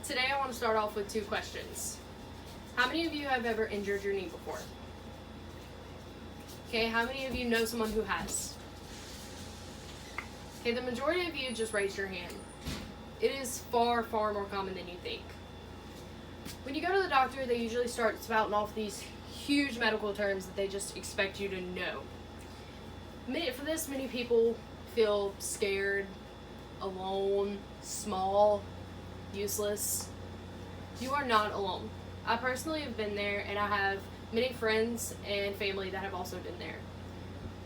Today I want to start off with two questions. How many of you have ever injured your knee before? Okay, how many of you know someone who has? Okay, the majority of you just raised your hand. It is far, far more common than you think. When you go to the doctor, they usually start spouting off these huge medical terms that they just expect you to know. For this, many people feel scared, alone, small, useless. You are not alone. I personally have been there, and I have many friends and family that have also been there.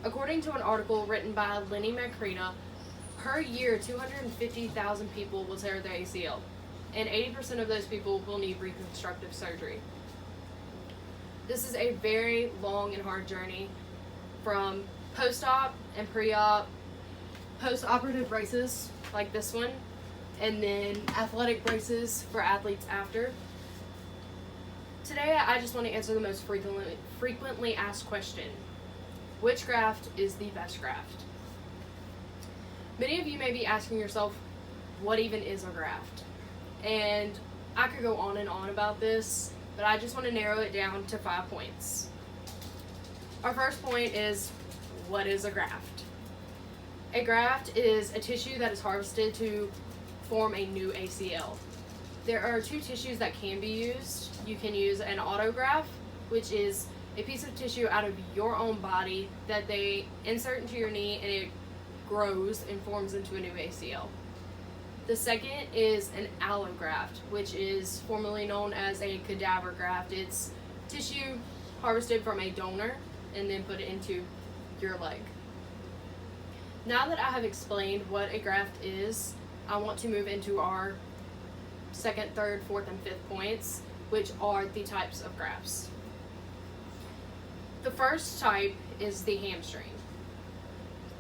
According to an article written by Lenny Macrina, per year 250,000 people will tear their ACL, and 80% of those people will need reconstructive surgery. This is a very long and hard journey, from post-op and pre-op, post-operative braces like this one, and then athletic braces for athletes after. Today I just want to answer the most frequently asked question. Which graft is the best graft? Many of you may be asking yourself, what even is a graft? And I could go on and on about this, but I just want to narrow it down to 5 points. Our first point is, what is a graft? A graft is a tissue that is harvested to form a new ACL. There are two tissues that can be used. You can use an autograft, which is a piece of tissue out of your own body that they insert into your knee, and it grows and forms into a new ACL. The second is an allograft, which is formerly known as a cadaver graft. It's tissue harvested from a donor and then put into your leg. Now that I have explained what a graft is, I want to move into our second, third, fourth, and fifth points, which are the types of grafts. The first type is the hamstring.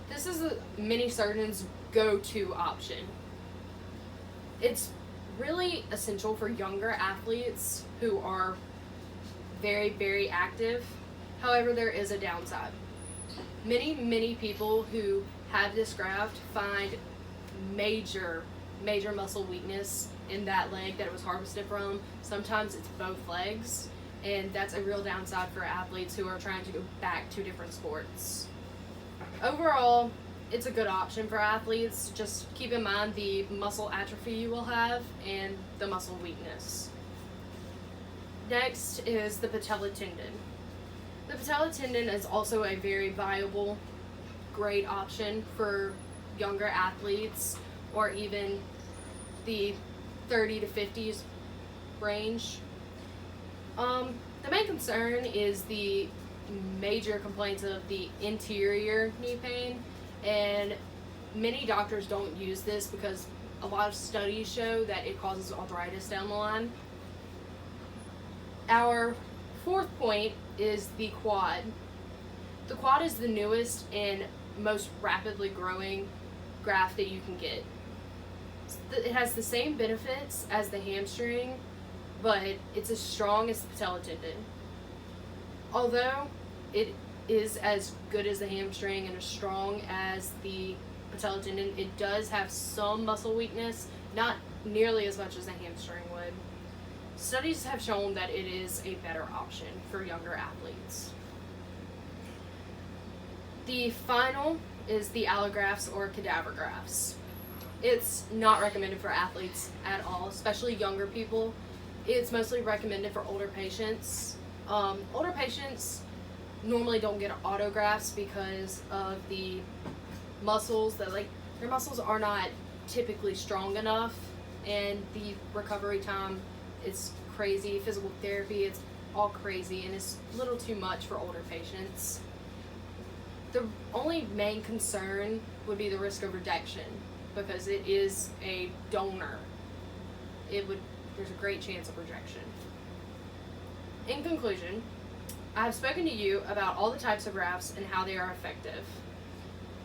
This is many surgeons' go-to option. It's really essential for younger athletes who are very, very active. However, there is a downside. Many people who have this graft find major muscle weakness in that leg that it was harvested from. Sometimes it's both legs, and that's a real downside for athletes who are trying to go back to different sports. Overall, it's a good option for athletes. Just keep in mind the muscle atrophy you will have and the muscle weakness. Next is the patella tendon. The patella tendon is also a very viable, great option for younger athletes, or even the 30 to 50s range. The main concern is the major complaints of the interior knee pain, and many doctors don't use this because a lot of studies show that it causes arthritis down the line. Our fourth point is the quad. The quad is the newest and most rapidly growing graft that you can get. It has the same benefits as the hamstring, but it's as strong as the patella tendon. Although it is as good as the hamstring and as strong as the patella tendon, it does have some muscle weakness, not nearly as much as a hamstring would. Studies have shown that it is a better option for younger athletes. The final is the allografts or cadaver grafts. It's not recommended for athletes at all, especially younger people. It's mostly recommended for older patients. Older patients normally don't get autografts because of the muscles their muscles are not typically strong enough, and the recovery time is crazy. Physical therapy, it's all crazy, and it's a little too much for older patients. The only main concern would be the risk of rejection, because it is a donor. There's a great chance of rejection. In conclusion, I have spoken to you about all the types of grafts and how they are effective.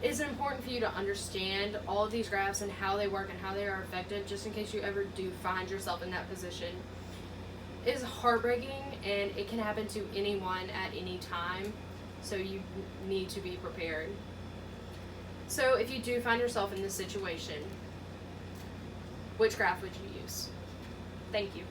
It is important for you to understand all of these grafts and how they work and how they are effective, just in case you ever do find yourself in that position. It is heartbreaking, and it can happen to anyone at any time, so you need to be prepared. So if you do find yourself in this situation, which graft would you use? Thank you.